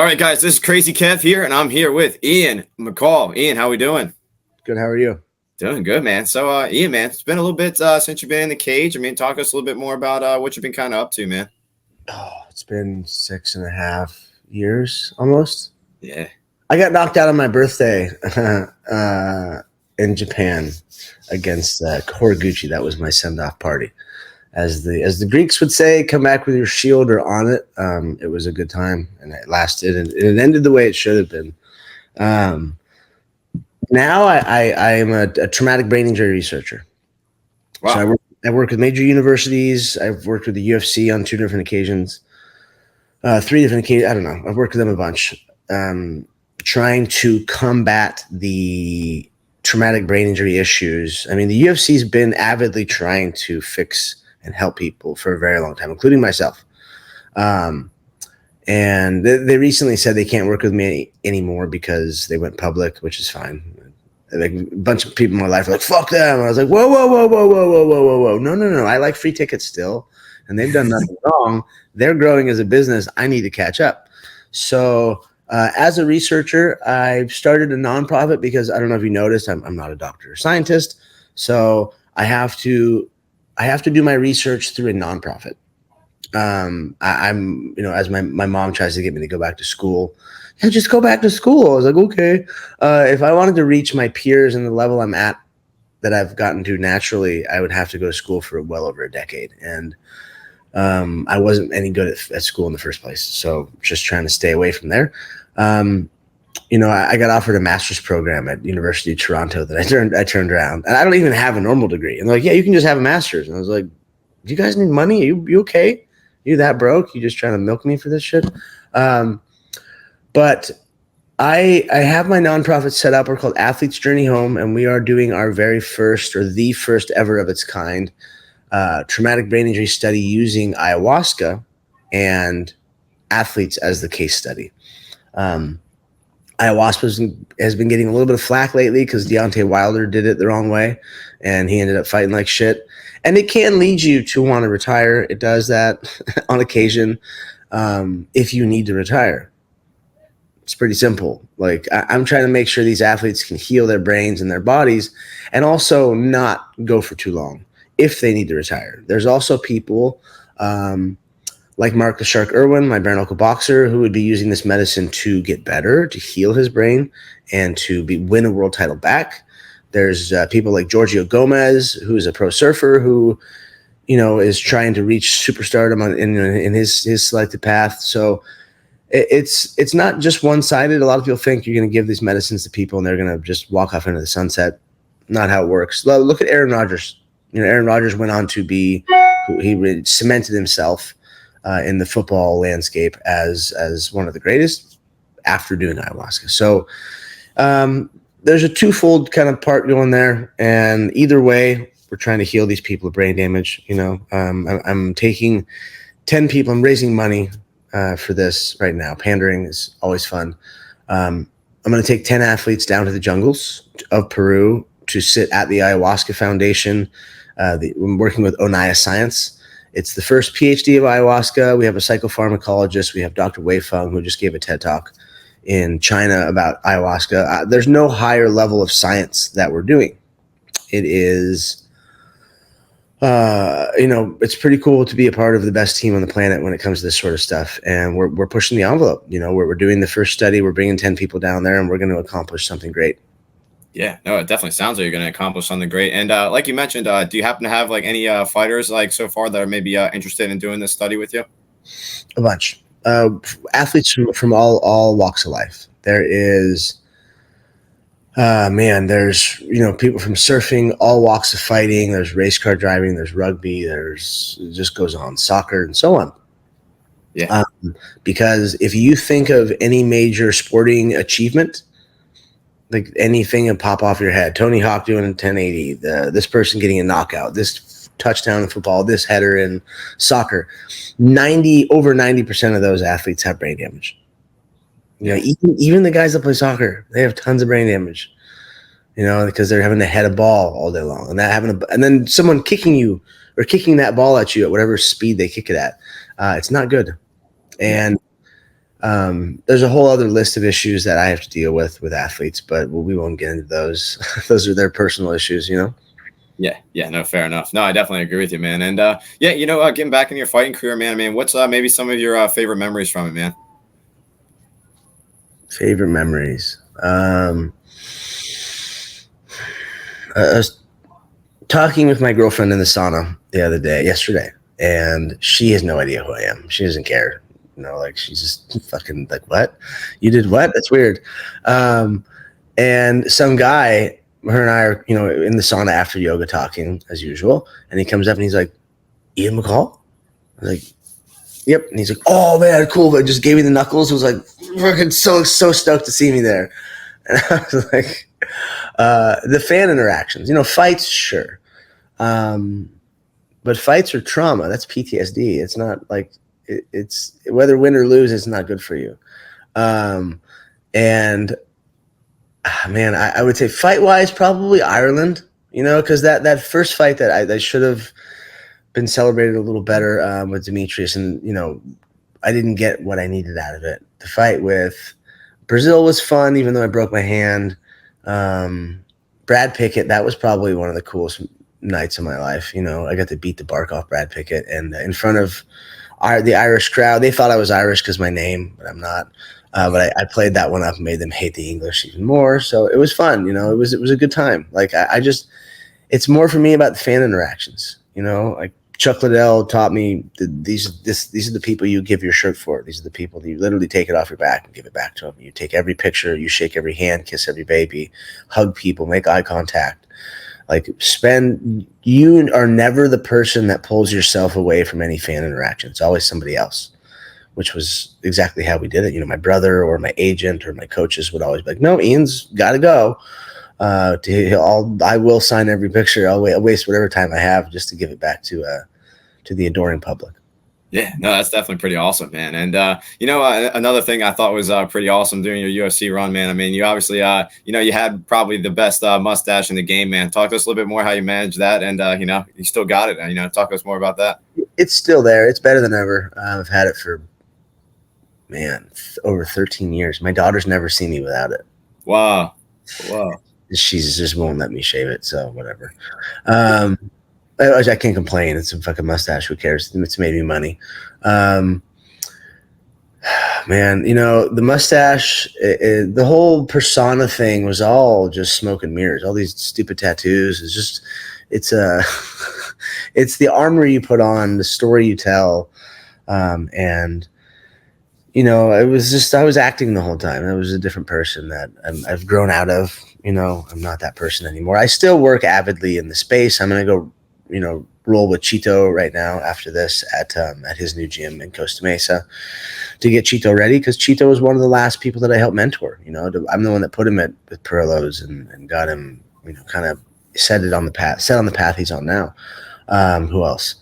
right, guys, this is Crazy Kev here, and I'm here with Ian McCall. Ian, how we doing? Good. How are you? Doing good, man. So, Ian, man, it's been a little bit since you've been in the cage. I mean, talk to us a little bit more about what you've been kind of up to, man. Oh, it's been 6.5 years almost. Yeah. I got knocked out on my birthday in Japan against Horiguchi. That was my send-off party. As the Greeks would say, come back with your shield or on it. It was a good time, and it lasted, and it ended the way it should have been. Now I am a traumatic brain injury researcher. Wow. So I work with major universities. I've worked with the UFC on 2 different occasions, 3 different occasions. I don't know. I've worked with them a bunch, trying to combat the traumatic brain injury issues. I mean, the UFC's been avidly trying to fix and help people for a very long time, including myself. And they recently said they can't work with me anymore because they went public, which is fine. Like a bunch of people in my life were like, fuck them. And I was like, whoa. No. I like free tickets still. And they've done nothing wrong. They're growing as a business. I need to catch up. So as a researcher, I've started a nonprofit because I don't know if you noticed, I'm not a doctor or scientist. So I have to do my research through a nonprofit. I'm, as my mom tries to get me to go back to school, yeah, just go back to school. I was like, okay. If I wanted to reach my peers and the level I'm at that I've gotten to naturally, I would have to go to school for well over a decade. And I wasn't any good at school in the first place. So just trying to stay away from there. I got offered a master's program at University of Toronto that I turned around, and I don't even have a normal degree. And they're like, yeah, you can just have a master's. And I was like, do you guys need money? Are you okay? You that broke? You just trying to milk me for this shit? But I have my nonprofit set up. We're called Athletes Journey Home, and we are doing our very first, or the first ever of its kind, traumatic brain injury study using ayahuasca and athletes as the case study. Ayahuasca has been getting a little bit of flack lately because Deontay Wilder did it the wrong way, and he ended up fighting like shit. And it can lead you to want to retire. It does that on occasion if you need to retire. It's pretty simple. Like I'm trying to make sure these athletes can heal their brains and their bodies and also not go for too long if they need to retire. There's also people like Mark the Shark Irwin, my bare knuckle boxer, who would be using this medicine to get better, to heal his brain, and to win a world title back. There's people like Giorgio Gomez, who is a pro surfer, who is trying to reach superstardom in his selected path. So it's not just one-sided. A lot of people think you're going to give these medicines to people and they're going to just walk off into the sunset. Not how it works. Look at Aaron Rodgers. Aaron Rodgers went on to be, he cemented himself in the football landscape as one of the greatest after doing ayahuasca. So there's a twofold kind of part going there, and either way, we're trying to heal these people with brain damage. I'm taking 10 people. I'm raising money for this right now. Pandering is always fun. I'm going to take 10 athletes down to the jungles of Peru to sit at the Ayahuasca Foundation. I'm working with Onaya Science. It's the first PhD of ayahuasca. We have a psychopharmacologist. We have Dr. Wei Feng, who just gave a TED Talk in China about ayahuasca. There's no higher level of science that we're doing. It is, it's pretty cool to be a part of the best team on the planet when it comes to this sort of stuff. And we're pushing the envelope. We're doing the first study. We're bringing 10 people down there, and we're going to accomplish something great. Yeah, no, it definitely sounds like you're going to accomplish something great. And like you mentioned, do you happen to have like any fighters like so far that are maybe interested in doing this study with you? A bunch. Athletes from all walks of life. There is, there's, people from surfing, all walks of fighting. There's race car driving, there's rugby, it just goes on, soccer and so on. Yeah. Because if you think of any major sporting achievement, like anything that pop off your head, Tony Hawk doing a 1080, this person getting a knockout, this touchdown in football, this header in soccer, over 90% of those athletes have brain damage. Even the guys that play soccer, they have tons of brain damage, because they're having to head a ball all day long, and then someone kicking you or kicking that ball at you at whatever speed they kick it at. It's not good. And There's a whole other list of issues that I have to deal with athletes, but we won't get into those. Those are their personal issues, you know? Yeah, yeah, no, fair enough. No, I definitely agree with you, man. And yeah, getting back in your fighting career, man. I mean, what's maybe some of your favorite memories from it, man? Favorite memories. I was talking with my girlfriend in the sauna yesterday, and she has no idea who I am. She doesn't care. Like she's just fucking like, what? You did what? That's weird. And some guy, her and I are, in the sauna after yoga talking as usual. And he comes up and he's like, Ian McCall? I was like, yep. And he's like, oh man, cool. But just gave me the knuckles. It was like, fucking so stoked to see me there. And I was like, the fan interactions, fights, sure. But fights are trauma. That's PTSD. It's not like it's whether win or lose, it's not good for you. And man, I would say fight wise, probably Ireland, because that first fight that I should have been celebrated a little better with Demetrius. And, I didn't get what I needed out of it. The fight with Brazil was fun, even though I broke my hand. Brad Pickett, that was probably one of the coolest nights of my life. I got to beat the bark off Brad Pickett, and in front of the Irish crowd. They thought I was Irish because my name, but I'm not. But I played that one up and made them hate the English even more. So it was fun. It was a good time. Like I just, it's more for me about the fan interactions. Like Chuck Liddell taught me these are the people you give your shirt for. These are the people that you literally take it off your back and give it back to them. You take every picture, you shake every hand, kiss every baby, hug people, make eye contact. Like you are never the person that pulls yourself away from any fan interaction. It's always somebody else, which was exactly how we did it. My brother or my agent or my coaches would always be like, no, Ian's got to go. I will sign every picture. I'll waste whatever time I have just to give it back to the adoring public. Yeah, no, that's definitely pretty awesome, man. And another thing I thought was pretty awesome during your UFC run, man. I mean, you obviously, you had probably the best mustache in the game, man. Talk to us a little bit more how you managed that, and you still got it. Talk to us more about that. It's still there. It's better than ever. I've had it for over 13 years. My daughter's never seen me without it. Wow. She just won't let me shave it, so whatever. I can't complain. It's a fucking mustache. Who cares? It's made me money. Man, the mustache, the whole persona thing was all just smoke and mirrors. All these stupid tattoos. It's the armor you put on, the story you tell, and it was just I was acting the whole time. I was a different person that I've grown out of. I'm not that person anymore. I still work avidly in the space. I'm gonna go roll with Cheeto right now after this at his new gym in Costa Mesa to get Cheeto ready, because Cheeto was one of the last people that I helped mentor. I'm the one that put him with Perillos and got him, kind of set on the path he's on now. Who else?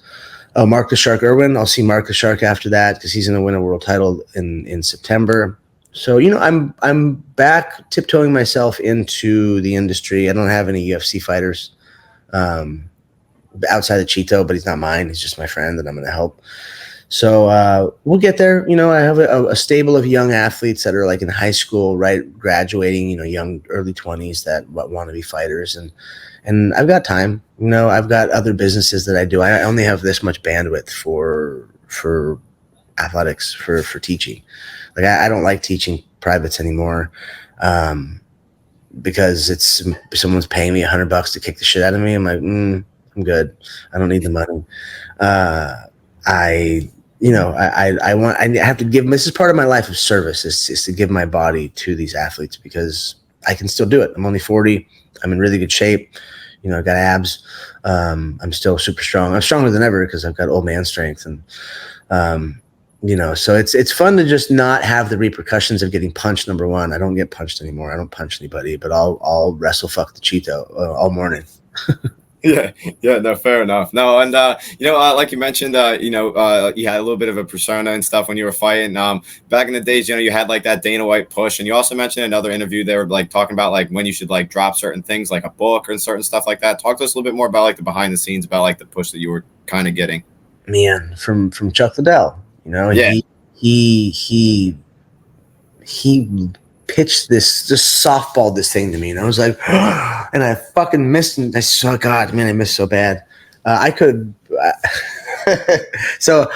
Oh, Mark the Shark Irwin. I'll see Mark the Shark after that because he's going to win a world title in September. So, I'm back tiptoeing myself into the industry. I don't have any UFC fighters outside of Cheeto, but he's not mine. He's just my friend that I'm going to help. So we'll get there. I have a stable of young athletes that are like in high school, right, graduating, young, early 20s that want to be fighters. And I've got time. I've got other businesses that I do. I only have this much bandwidth for athletics, for teaching. Like I don't like teaching privates anymore because someone's paying me $100 to kick the shit out of me. I'm like, I'm good. I don't need the money. I have to give. This is part of my life of service is to give my body to these athletes because I can still do it. I'm only 40. I'm in really good shape. I got abs. I'm still super strong. I'm stronger than ever because I've got old man strength. And, so it's fun to just not have the repercussions of getting punched. Number one, I don't get punched anymore. I don't punch anybody, but I'll wrestle fuck the Cheeto all morning. Yeah, no, fair enough. No, and like you mentioned, you had a little bit of a persona and stuff when you were fighting. Back in the days, you had like that Dana White push, and you also mentioned in another interview they were like talking about like when you should like drop certain things, like a book or certain stuff like that. Talk to us a little bit more about like the behind the scenes about like the push that you were kind of getting. Man, from Chuck Liddell, Yeah. he he pitched this, just softballed this thing to me, and I was like, and I fucking missed, and I saw, God, man, I missed so bad. I could. So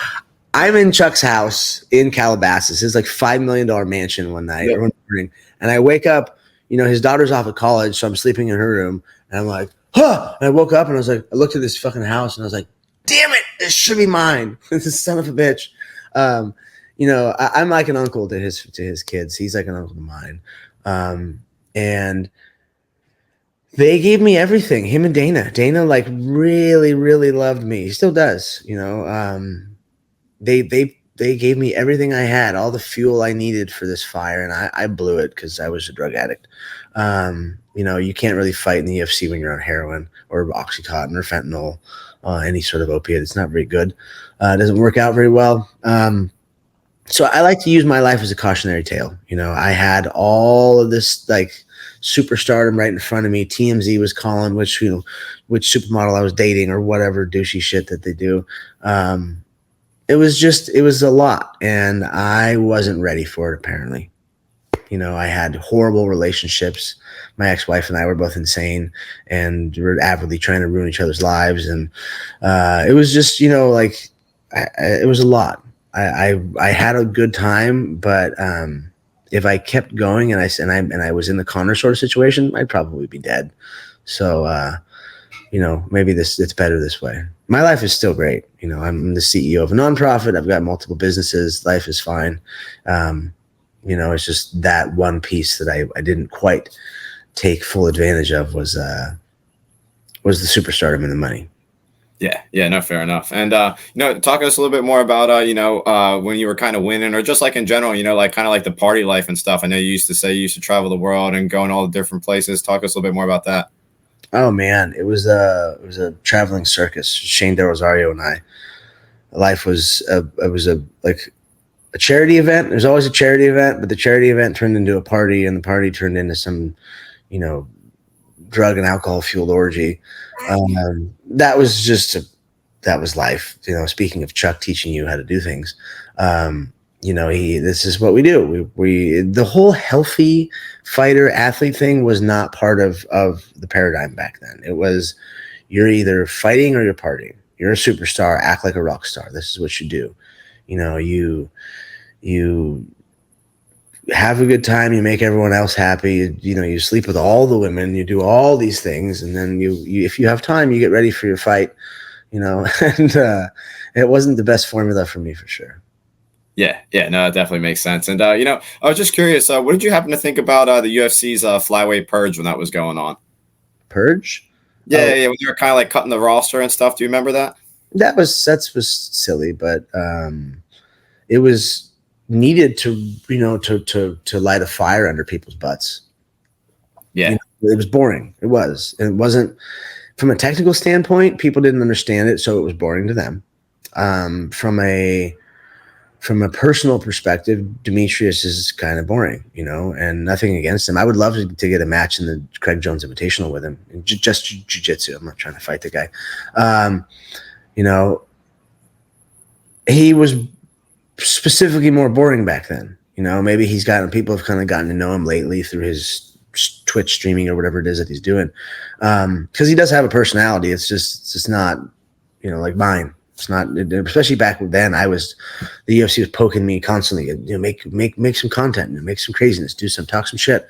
I'm in Chuck's house in Calabasas. It's like $5 million mansion one night or one morning, and I wake up. His daughter's off at college, so I'm sleeping in her room, and I'm like, huh. And I woke up and I was like, I looked at this fucking house, and I was like, damn it, this should be mine. This son of a bitch. I'm like an uncle to his kids. He's like an uncle to mine. And they gave me everything. Him and Dana like really, really loved me. He still does, they gave me everything I had, all the fuel I needed for this fire. And I blew it because I was a drug addict. You can't really fight in the UFC when you're on heroin or Oxycontin or fentanyl, any sort of opiate. It's not very good. It doesn't work out very well. So I like to use my life as a cautionary tale. I had all of this like superstardom right in front of me. TMZ was calling which supermodel I was dating or whatever douchey shit that they do. It was a lot, and I wasn't ready for it, apparently. I had horrible relationships. My ex-wife and I were both insane, and we were avidly trying to ruin each other's lives. And it was just, it was a lot. I had a good time, but if I kept going and I was in the Connor sort of situation, I'd probably be dead. So, maybe it's better this way. My life is still great. I'm the CEO of a nonprofit. I've got multiple businesses. Life is fine. It's just that one piece that I didn't quite take full advantage of was the superstardom and the money. Yeah, no, fair enough. And talk to us a little bit more about when you were kind of winning, or just like in general, like kind of like the party life and stuff. I know you used to say you used to travel the world and go in all the different places. Talk to us a little bit more about that. Oh man, it was a traveling circus. Shane Del Rosario and I. Life was a charity event. There's always a charity event, but the charity event turned into a party, and the party turned into some, drug and alcohol fueled orgy. That was life. Speaking of Chuck teaching you how to do things, this is what we do. We the whole healthy fighter athlete thing was not part of the paradigm back then. It was, you're either fighting or you're partying. You're a superstar, act like a rock star. This is what you do. You have a good time. You make everyone else happy. You sleep with all the women. You do all these things, and then you if you have time, you get ready for your fight. And it wasn't the best formula for me, for sure. Yeah, no, it definitely makes sense. And I was just curious, what did you happen to think about the UFC's Flyway Purge when that was going on? Purge? Yeah, when they were kind of like cutting the roster and stuff. Do you remember that? That was silly, but it was needed to light a fire under people's butts. Yeah, it was boring. It wasn't from a technical standpoint. People didn't understand it, so it was boring to them. From a personal perspective, Demetrius is kind of boring, and nothing against him. I would love to get a match in the Craig Jones Invitational with him, just jiu-jitsu. I'm not trying to fight the guy. He was specifically more boring back then. Maybe people have kind of gotten to know him lately through his Twitch streaming or whatever it is that he's doing. Because he does have a personality. It's just not, like mine. It's not, especially back then. The UFC was poking me constantly. Make some content, make some craziness, talk some shit.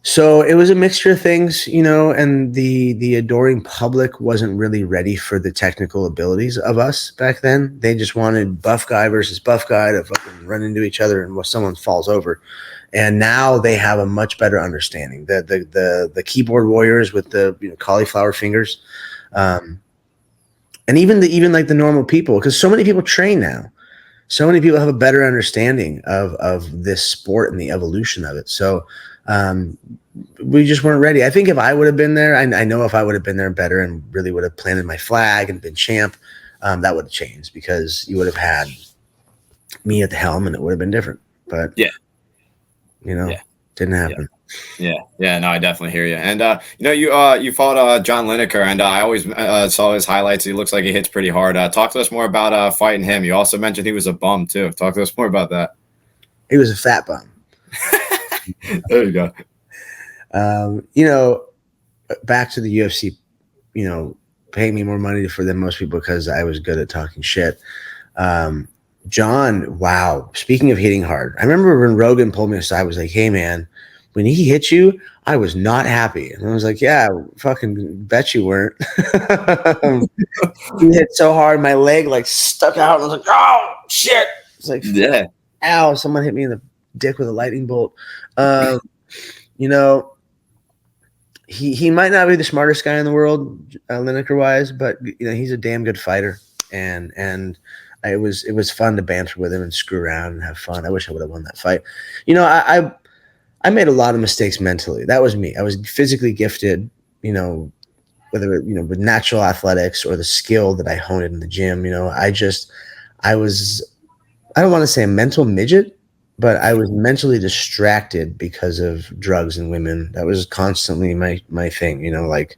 So it was a mixture of things, and the adoring public wasn't really ready for the technical abilities of us back then. They just wanted buff guy versus buff guy to fucking run into each other and someone falls over. And now they have a much better understanding. The keyboard warriors with the cauliflower fingers. And even like the normal people, because so many people train now. So many people have a better understanding of this sport and the evolution of it. So we just weren't ready. I think if I would have been there, I know if I would have been there better and really would have planted my flag and been champ, that would have changed, because you would have had me at the helm and it would have been different. But didn't happen. Yeah, no, I definitely hear you. And you fought John Lineker, and I always saw his highlights. He looks like he hits pretty hard. Talk to us more about fighting him. You also mentioned he was a bum too. Talk to us more about that. He was a fat bum. There you go. You know, back to the UFC, you know, paying me more money for than most people because I was good at talking shit. John, wow. Speaking of hitting hard, I remember when Rogan pulled me aside, was like, hey, man, when he hit you, I was not happy. And I was like, yeah, fucking bet you weren't. He hit so hard, my leg like stuck out. And I was like, oh, shit. It's like, Yeah. ow, someone hit me in the dick with a lightning bolt. You know, he might not be the smartest guy in the world, Lineker wise, but you know, he's a damn good fighter. And it was fun to banter with him and screw around and have fun. I wish I would have won that fight. You know, I made a lot of mistakes mentally. That was me. I was physically gifted, you know, whether, you know, with natural athletics or the skill that I honed in the gym. You know, I don't want to say a mental midget, but I was mentally distracted because of drugs and women. That was constantly my thing, you know, like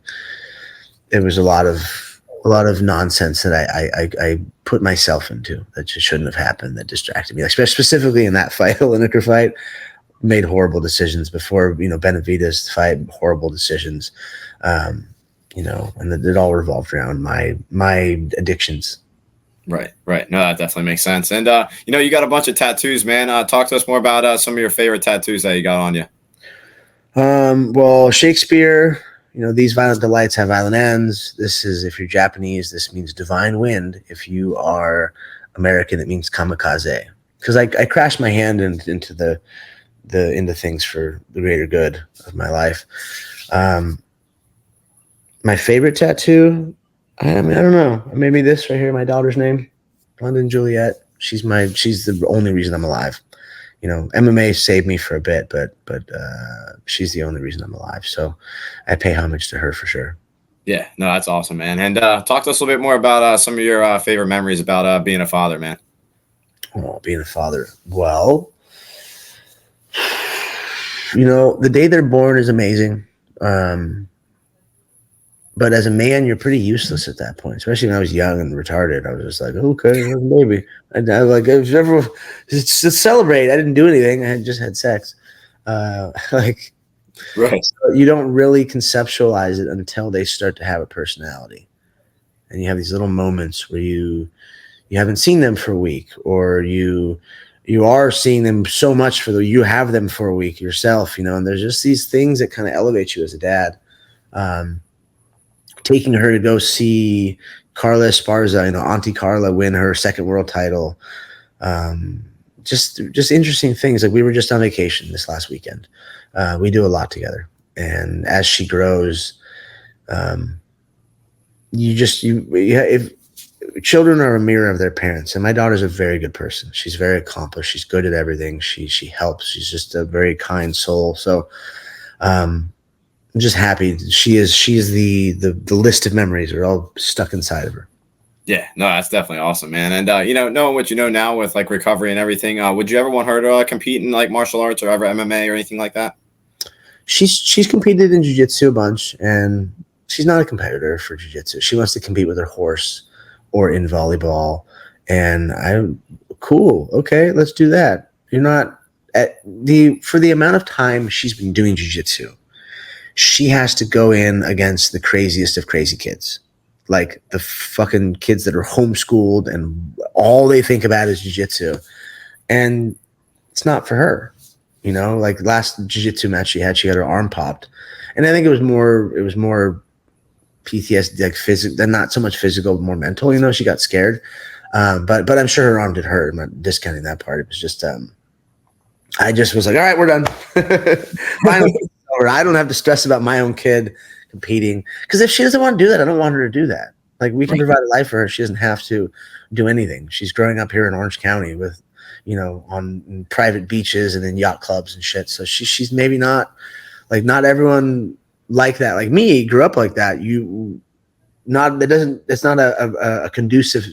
it was a lot of nonsense that I put myself into that just shouldn't have happened, that distracted me. Like specifically in that fight, the Lineker fight, made horrible decisions before, you know, Benavidez fight, horrible decisions. You know, and it all revolved around my addictions. Right. No, that definitely makes sense. And you know, you got a bunch of tattoos, man. Talk to us more about some of your favorite tattoos that you got on you. Well, Shakespeare, you know, these violent delights have violent ends. This is, if you're Japanese, this means divine wind. If you are American, it means kamikaze. Because I crashed my hand into things for the greater good of my life. My favorite tattoo, I mean, I don't know. Maybe this right here, my daughter's name, London Juliet. She's the only reason I'm alive. You know, MMA saved me for a bit, but she's the only reason I'm alive. So I pay homage to her for sure. Yeah, no, that's awesome, man. And talk to us a little bit more about some of your favorite memories about being a father, man. Oh, being a father. Well, you know, the day they're born is amazing. But as a man, you're pretty useless at that point, especially when I was young and retarded. I was just like, okay, baby. And I like, if ever to celebrate, I didn't do anything. I just had sex. Like, right. So you don't really conceptualize it until they start to have a personality. And you have these little moments where you haven't seen them for a week, or you are seeing them so much you have them for a week yourself, you know, and there's just these things that kind of elevate you as a dad. Taking her to go see Carla Esparza, you know, Auntie Carla win her second world title. Just interesting things. Like, we were just on vacation this last weekend. We do a lot together. And as she grows, if children are a mirror of their parents, and my daughter's a very good person. She's very accomplished. She's good at everything. She helps. She's just a very kind soul. So, I'm just happy she is the list of memories are all stuck inside of her. Yeah, no, that's definitely awesome, man. And you know, knowing what you know now with like recovery and everything, would you ever want her to compete in like martial arts or ever MMA or anything like that? She's competed in jiu-jitsu a bunch, and she's not a competitor for jiu-jitsu. She wants to compete with her horse or in volleyball. And cool, okay, let's do that. You're not for the amount of time she's been doing jiu-jitsu, she has to go in against the craziest of crazy kids, like the fucking kids that are homeschooled and all they think about is jiu-jitsu. And it's not for her, you know. Like, last jiu-jitsu match she had her arm popped, and I think it was more PTSD, like physical, not so much physical, more mental. You know, she got scared, but I'm sure her arm did hurt. I'm not discounting that part. It was just I just was like, all right, we're done. Finally. Or I don't have to stress about my own kid competing, because if she doesn't want to do that, I don't want her to do that. Like, we can provide a life for her. She doesn't have to do anything. She's growing up here in Orange County with, you know, on private beaches and in yacht clubs and shit. So she's maybe not not everyone like that. Like me, grew up like that. It's not a conducive,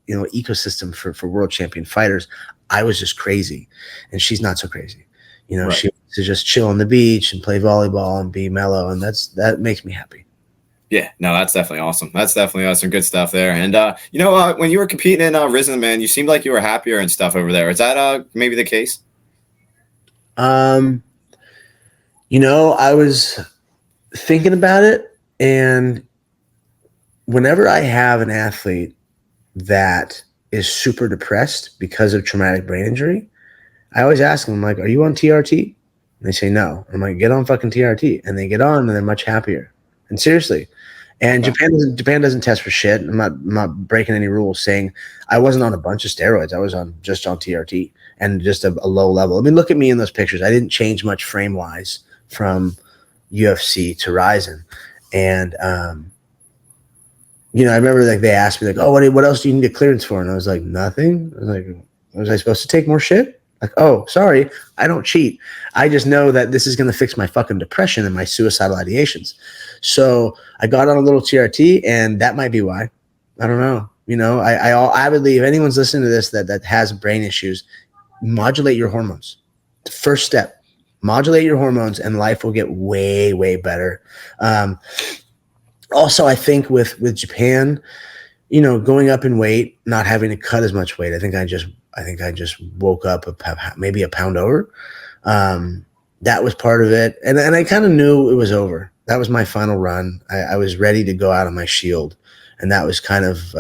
you know, ecosystem for world champion fighters. I was just crazy, and she's not so crazy. You know, she wants to just chill on the beach and play volleyball and be mellow, and that makes me happy. Yeah, no, that's definitely awesome. That's definitely some good stuff there. And you know, when you were competing in Risen, man, you seemed like you were happier and stuff over there. Is that maybe the case? Um, I was thinking about it, and whenever I have an athlete that is super depressed because of traumatic brain injury, I always ask them, like, are you on TRT? And they say no. I'm like, get on fucking TRT. And they get on and they're much happier. And seriously. And Okay. Japan doesn't test for shit. I'm not breaking any rules saying I wasn't on a bunch of steroids. I was just on TRT and just a low level. I mean, look at me in those pictures. I didn't change much frame wise from UFC to Ryzen. And I remember like they asked me like, oh, what else do you need a clearance for? And I was like, nothing. I was like, was I supposed to take more shit? Like, oh, sorry, I don't cheat. I just know that this is going to fix my fucking depression and my suicidal ideations. So I got on a little TRT, and that might be why. I don't know. I believe anyone's listening to this that has brain issues, modulate your hormones. The first step, modulate your hormones, and life will get way, way better. Also, I think with Japan, going up in weight, not having to cut as much weight. I think I just woke up maybe a pound over. That was part of it, and I kind of knew it was over. That was my final run. I was ready to go out on my shield, and that was kind of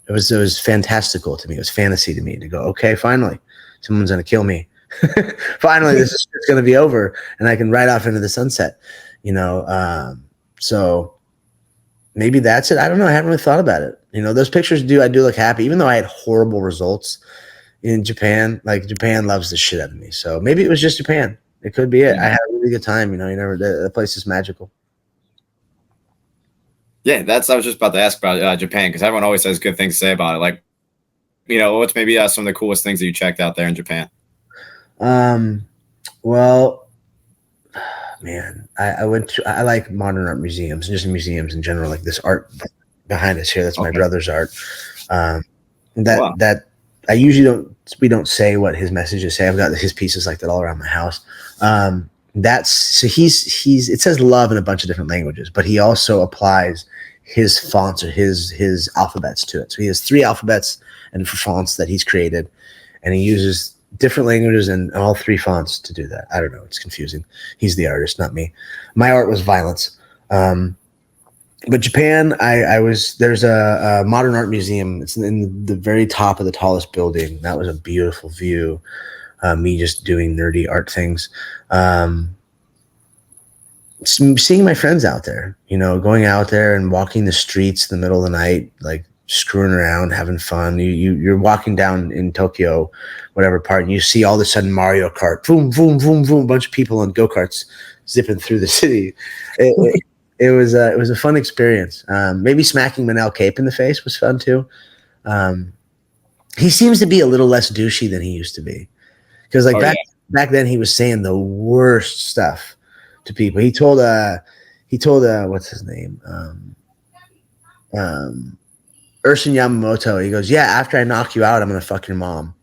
it was fantastical to me. It was fantasy to me to go, okay, finally, someone's gonna kill me. Finally, this is gonna be over, and I can ride off into the sunset. So maybe that's it. I don't know. I haven't really thought about it. Those pictures I do look happy, even though I had horrible results in Japan. Like, Japan loves the shit out of me. So maybe it was just Japan. It could be it. I had a really good time. The place is magical. Yeah, I was just about to ask about Japan, because everyone always has good things to say about it. Like, what's maybe some of the coolest things that you checked out there in Japan? Well, man, I like modern art museums and just museums in general, like this art behind us here. That's my brother's art. That I usually we don't say what his messages say. I've got his pieces like that all around my house. He's it says love in a bunch of different languages, but he also applies his fonts or his alphabets to it. So he has 3 alphabets and fonts that he's created, and he uses different languages and all 3 fonts to do that. I don't know. It's confusing. He's the artist, not me. My art was violence. But Japan, there's a modern art museum. It's in the very top of the tallest building. That was a beautiful view. Me just doing nerdy art things. Seeing my friends out there, going out there and walking the streets in the middle of the night, like screwing around, having fun. You're walking down in Tokyo, whatever part, and you see all of a sudden Mario Kart, boom, boom, boom, boom, a bunch of people on go-karts zipping through the city. It was a fun experience. Maybe smacking Manel Cape in the face was fun too. He seems to be a little less douchey than he used to be, because back then he was saying the worst stuff to people. He told what's his name, Urson Yamamoto. He goes, yeah, after I knock you out, I'm gonna fuck your mom,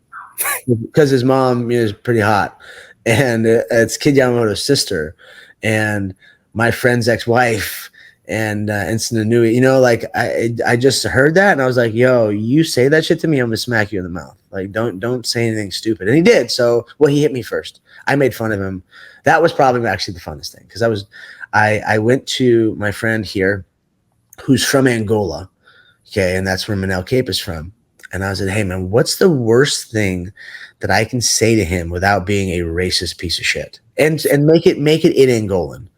because his mom is pretty hot, and it's Kid Yamamoto's sister, and my friend's ex-wife, and Nui. Like I just heard that, and I was like, yo, you say that shit to me, I'm gonna smack you in the mouth. Like, don't say anything stupid. And he did. So, well, he hit me first. I made fun of him. That was probably actually the funnest thing, because I went to my friend here who's from Angola. Okay, and that's where Manel Cape is from. And I said, hey man, what's the worst thing that I can say to him without being a racist piece of shit? And make it in Angolan.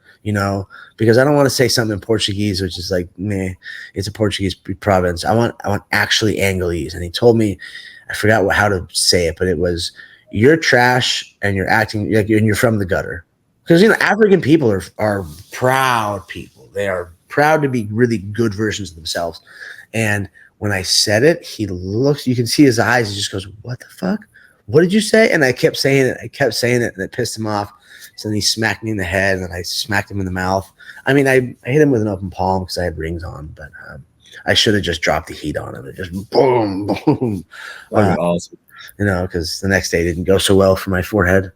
Because I don't want to say something in Portuguese, which is like, meh, it's a Portuguese province. I want actually Angolese. And he told me, I forgot how to say it, but it was, you're trash and you're acting like you're from the gutter. Because, African people are proud people. They are proud to be really good versions of themselves. And when I said it, you can see his eyes. He just goes, what the fuck? What did you say? And I kept saying it. And it pissed him off. So then he smacked me in the head, and I smacked him in the mouth. I mean, I hit him with an open palm because I had rings on, but I should have just dropped the heat on him. It just boom, boom. Awesome. Because the next day didn't go so well for my forehead.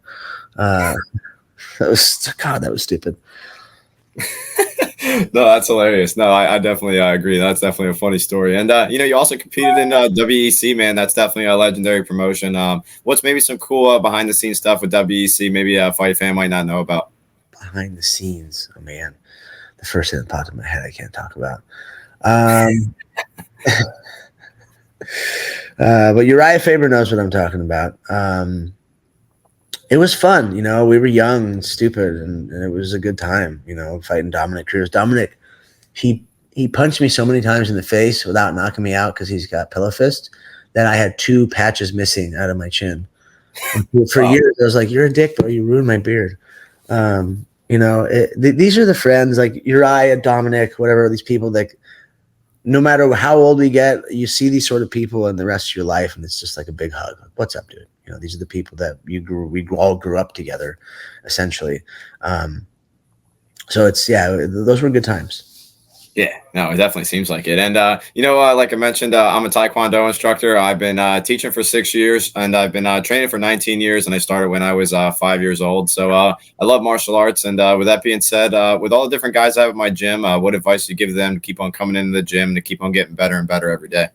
That was stupid. No, that's hilarious. No, I definitely agree. That's definitely a funny story. And you also competed in WEC, man. That's definitely a legendary promotion. What's maybe some cool behind the scenes stuff with WEC? Maybe a fight fan might not know about. Behind the scenes, oh man, the first thing that popped in my head I can't talk about. Um, but Uriah Faber knows what I'm talking about. It was fun, we were young and stupid, and it was a good time, fighting Dominic Cruz. Dominic, he punched me so many times in the face without knocking me out because he's got pillow fist that I had 2 patches missing out of my chin. And for years, I was like, "You're a dick, bro. You ruined my beard." These are the friends like Uriah, Dominic, whatever, these people that no matter how old we get, you see these sort of people in the rest of your life, and it's just like a big hug. Like, what's up, dude? These are the people that we all grew up together, essentially. So those were good times. Yeah, no, it definitely seems like it. And, like I mentioned, I'm a Taekwondo instructor. I've been teaching for 6 years, and I've been training for 19 years. And I started when I was 5 years old. So I love martial arts. And with that being said, with all the different guys I have at my gym, what advice do you give them to keep on coming into the gym, to keep on getting better and better every day?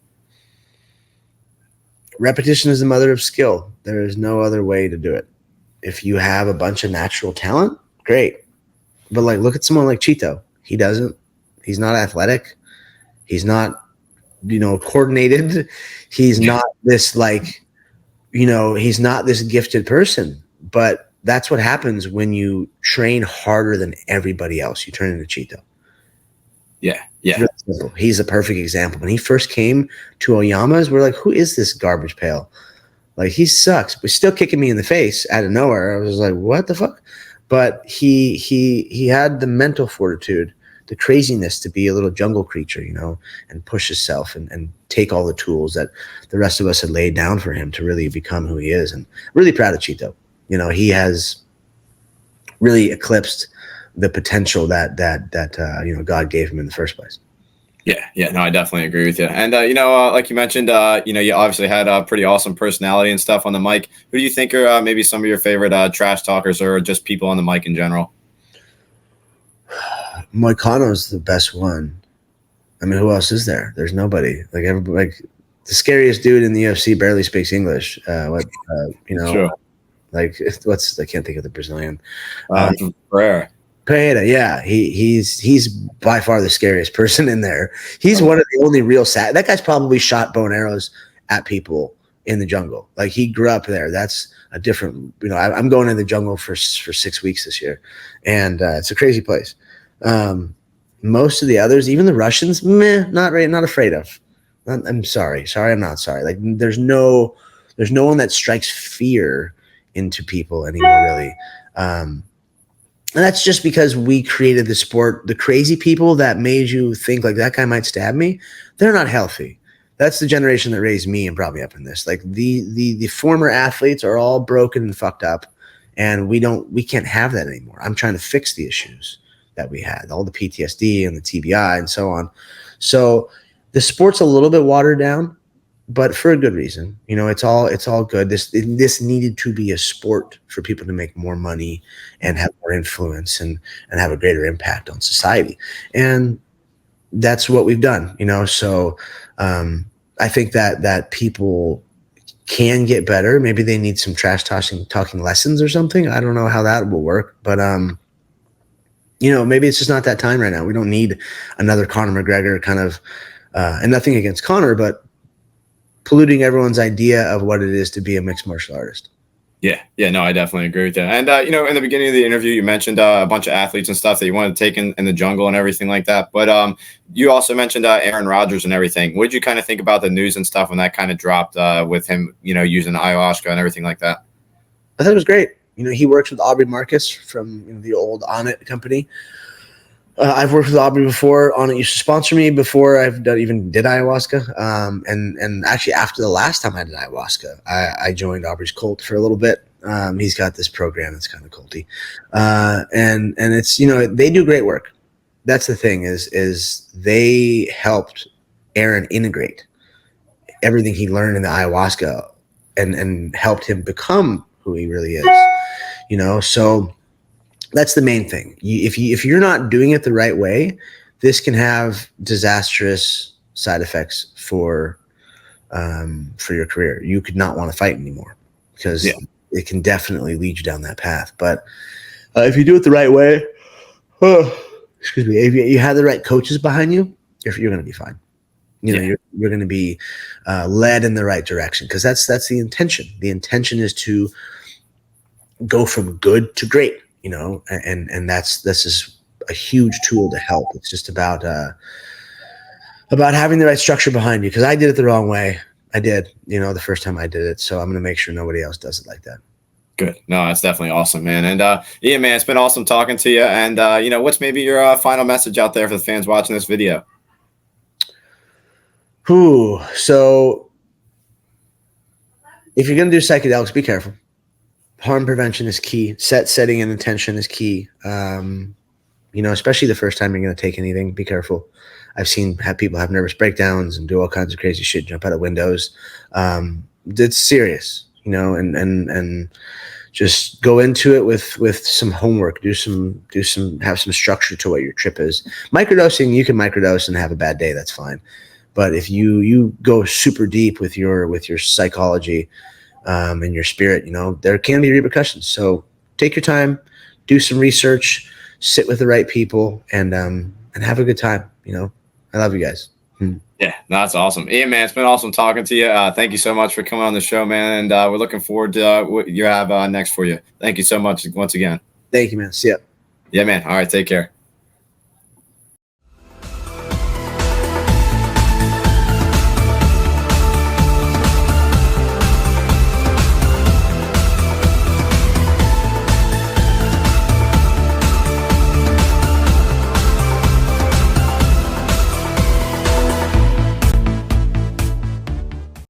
Repetition is the mother of skill. There is no other way to do it. If you have a bunch of natural talent, great. But look at someone like Chito. He's not athletic. He's not, coordinated. He's not this he's not this gifted person. But that's what happens when you train harder than everybody else. You turn into Chito. Yeah. Yeah. Really, he's a perfect example. When he first came to Oyama's, we're like, who is this garbage pail? Like, he sucks, but still kicking me in the face out of nowhere. I was like, what the fuck? But he had the mental fortitude, the craziness to be a little jungle creature, and push himself and take all the tools that the rest of us had laid down for him to really become who he is. And really proud of Chito. He has really eclipsed the potential that God gave him in the first place. Yeah, no, I definitely agree with you. And like you mentioned, you obviously had a pretty awesome personality and stuff on the mic. Who do you think are maybe some of your favorite trash talkers, or just people on the mic in general? Moicano's the best one. I mean, who else is there? There's nobody. Everybody, the scariest dude in the UFC barely speaks English. Sure. I can't think of the Brazilian. Rare. Pereira, yeah, he's by far the scariest person in there. He's one of the only real that guy's probably shot bow and arrows at people in the jungle. Like, he grew up there. That's a different, I'm going in the jungle for 6 weeks this year, and it's a crazy place. Most of the others, even the Russians, not afraid of. I'm sorry, I'm not sorry. Like, there's no one that strikes fear into people anymore, really. And that's just because we created the sport. The crazy people that made you think like that guy might stab me, they're not healthy. That's the generation that raised me and brought me up in this. Like, the former athletes are all broken and fucked up, and we can't have that anymore. I'm trying to fix the issues that we had, all the PTSD and the TBI and so on. So the sport's a little bit watered down, but for a good reason. It's all good. This needed to be a sport for people to make more money and have more influence and have a greater impact on society. And that's what we've done, So I think that people can get better. Maybe they need some trash talking lessons or something. I don't know how that will work, but maybe it's just not that time right now. We don't need another Conor McGregor kind of, and nothing against Conor, but polluting everyone's idea of what it is to be a mixed martial artist. Yeah, no, I definitely agree with that. And, in the beginning of the interview, you mentioned a bunch of athletes and stuff that you wanted to take in the jungle and everything like that. But you also mentioned Aaron Rodgers and everything. What did you kind of think about the news and stuff when that kind of dropped with him, using ayahuasca and everything like that? I thought it was great. He works with Aubrey Marcus from the old Onnit company. I've worked with Aubrey before. Onnit used to sponsor me before even did ayahuasca. And actually, after the last time I did ayahuasca, I joined Aubrey's cult for a little bit. He's got this program that's kind of culty, and it's they do great work. That's the thing is they helped Aaron integrate everything he learned in the ayahuasca and helped him become who he really is. So that's the main thing. If you're not doing it the right way, this can have disastrous side effects for your career. You could not want to fight anymore because it can definitely lead you down that path. But if you do it the right way, excuse me, if you have the right coaches behind you, you're going to be fine. You know, you're going to be led in the right direction, because that's the intention. The intention is to go from good to great, you know, and this is a huge tool to help. It's just about having the right structure behind you, because I did it the wrong way. I did, you know, the first time I did it. So I'm going to make sure nobody else does it like that. Good. No, that's definitely awesome, man. And Ian, man, it's been awesome talking to you. And you know, what's maybe your final message out there for the fans watching this video? So if you're going to do psychedelics, be careful. Harm prevention is key. Setting and intention is key. You know, especially the first time you're going to take anything, be careful. I've seen people have nervous breakdowns and do all kinds of crazy shit, jump out of windows. It's serious, you know, and just go into it with some homework, have some structure to what your trip is. Microdosing, you can microdose and have a bad day. That's fine. But if you go super deep with your psychology and your spirit, you know, there can be repercussions. So take your time, do some research, sit with the right people, and have a good time. You know, I love you guys. Yeah, that's awesome. Ian, man, it's been awesome talking to you. Thank you so much for coming on the show, man. And we're looking forward to what you have next for you. Thank you so much once again. Thank you, man. See ya. Yeah, man. All right. Take care.